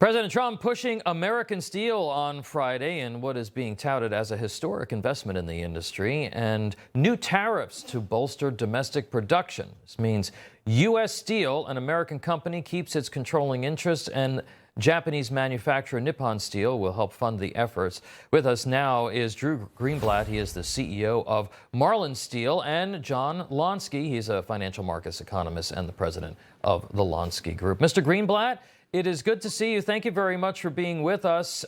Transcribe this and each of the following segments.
President Trump pushing American Steel on Friday in what is being touted as a historic investment in the industry and new tariffs to bolster domestic production. This means U.S. Steel, an American company, keeps its controlling interest, and Japanese manufacturer Nippon Steel will help fund the efforts. With us now is Drew Greenblatt. He is the CEO of Marlin Steel, and John Lonski. He's a financial markets economist and the president of the Lonski Group. Mr. Greenblatt, it is good to see you. Thank you very much for being with us.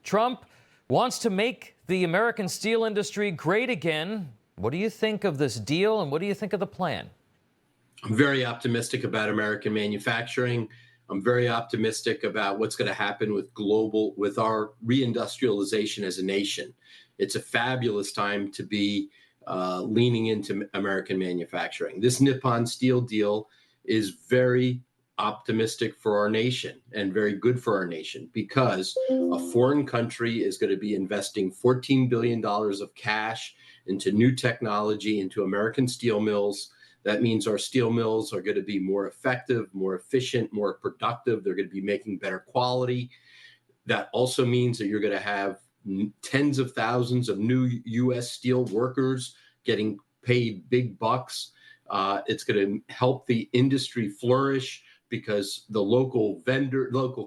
Trump wants to make the American steel industry great again. What do you think of this deal, and what do you think of the plan? I'm very optimistic about American manufacturing. I'm very optimistic about what's going to happen with our reindustrialization as a nation. It's a fabulous time to be leaning into American manufacturing. This Nippon Steel deal is very optimistic for our nation and very good for our nation, because a foreign country is going to be investing $14 billion of cash into new technology, into American steel mills. That means our steel mills are going to be more effective, more efficient, more productive. They're going to be making better quality. That also means that you're going to have tens of thousands of new U.S. steel workers getting paid big bucks. It's going to help the industry flourish, because the local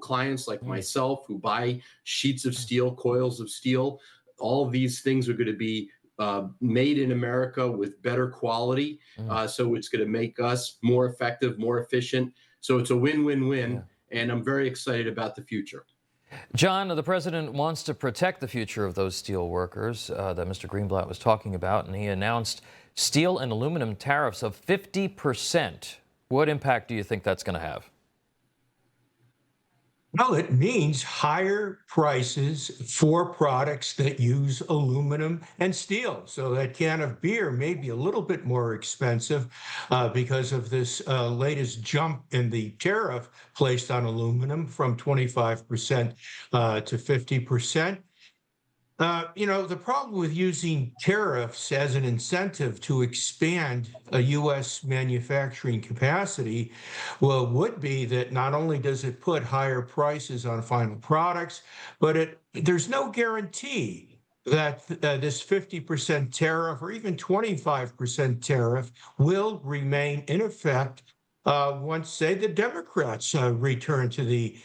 clients like myself who buy sheets of steel, coils of steel, all of these things are going to be made in America with better quality. So it's going to make us more effective, more efficient. So it's a win-win-win, and I'm very excited about the future. John, the president wants to protect the future of those steel workers that Mr. Greenblatt was talking about, and he announced steel and aluminum tariffs of 50%. What impact do you think that's going to have? Well, it means higher prices for products that use aluminum and steel. So that can of beer may be a little bit more expensive because of this latest jump in the tariff placed on aluminum from 25% to 50%. The problem with using tariffs as an incentive to expand a U.S. manufacturing capacity, would be that not only does it put higher prices on final products, but there's no guarantee that this 50% tariff or even 25% tariff will remain in effect once, say, the Democrats return to the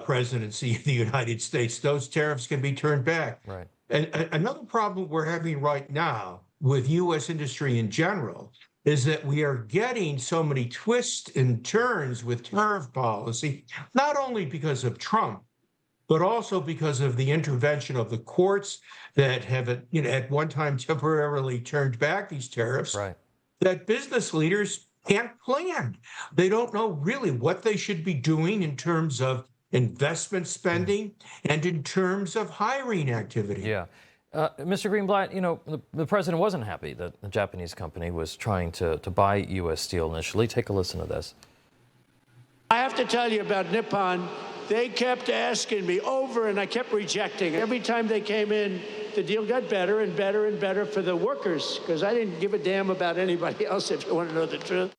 presidency of the United States. Those tariffs can be turned back. Right. And another problem we're having right now with U.S. industry in general is that we are getting so many twists and turns with tariff policy, not only because of Trump, but also because of the intervention of the courts that have, at one time temporarily turned back these tariffs. Right. That business leaders can't plan. They don't know really what they should be doing in terms of investment spending and in terms of hiring activity. Yeah. Mr. Greenblatt, the president wasn't happy that the Japanese company was trying to buy U.S. Steel initially. Take a listen to this. I have to tell you about Nippon. They kept asking me over, and I kept rejecting. Every time they came in, the deal got better and better and better for the workers, because I didn't give a damn about anybody else, if you want to know the truth.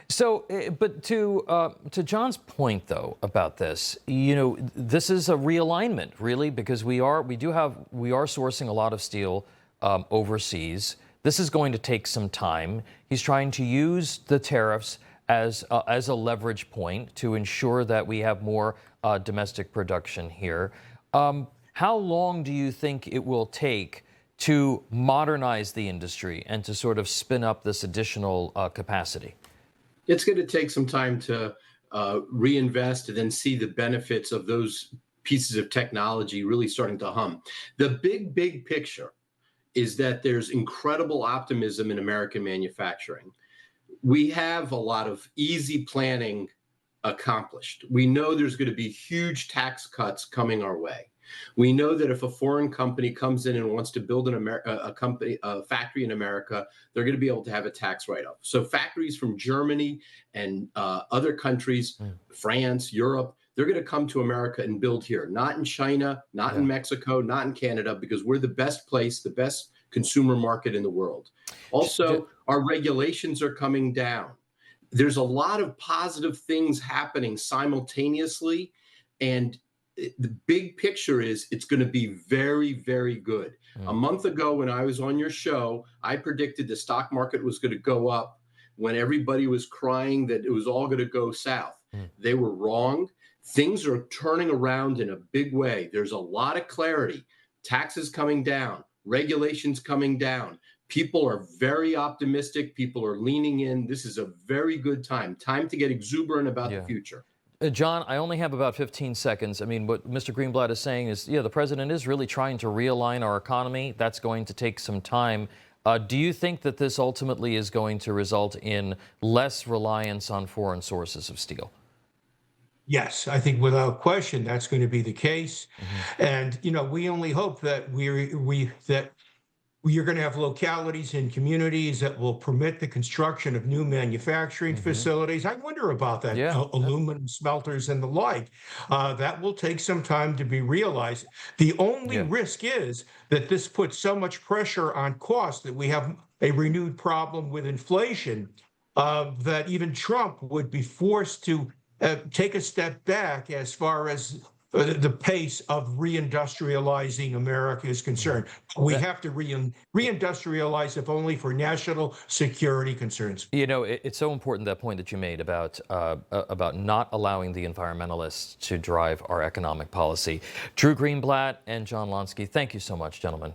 So, but to John's point, though, about this, this is a realignment, really, because we are sourcing a lot of steel overseas. This is going to take some time. He's trying to use the tariffs as a leverage point to ensure that we have more domestic production here. How long do you think it will take to modernize the industry and to sort of spin up this additional capacity? It's going to take some time to reinvest and then see the benefits of those pieces of technology really starting to hum. The big picture is that there's incredible optimism in American manufacturing. We have a lot of easy planning accomplished. We know there's going to be huge tax cuts coming our way. We know that if a foreign company comes in and wants to build a factory in America, they're going to be able to have a tax write-off. So factories from Germany and other countries, France, Europe, they're going to come to America and build here, not in China, not in Mexico, not in Canada, because we're the best place, the best consumer market in the world. Also, our regulations are coming down. there's a lot of positive things happening simultaneously. And the big picture is it's going to be very, very good. A month ago, when I was on your show, I predicted the stock market was going to go up when everybody was crying that it was all going to go south. They were wrong. Things are turning around in a big way. There's a lot of clarity. Taxes coming down, regulations coming down. People are very optimistic. People are leaning in. This is a very good time. Time to get exuberant about the future. John, I only have about 15 seconds. I mean, what Mr. Greenblatt is saying is, yeah, the president is really trying to realign our economy. That's going to take some time. Do you think that this ultimately is going to result in less reliance on foreign sources of steel? Yes, I think without question that's going to be the case. And we only hope that you're going to have localities and communities that will permit the construction of new manufacturing facilities. I wonder about that, aluminum smelters and the like. That will take some time to be realized. The only risk is that this puts so much pressure on costs that we have a renewed problem with inflation, that even Trump would be forced to take a step back as far as the pace of reindustrializing America is concerned. We have to reindustrialize, if only for national security concerns. You know, it's so important, that point that you made about not allowing the environmentalists to drive our economic policy. Drew Greenblatt and John Lonski, thank you so much, gentlemen.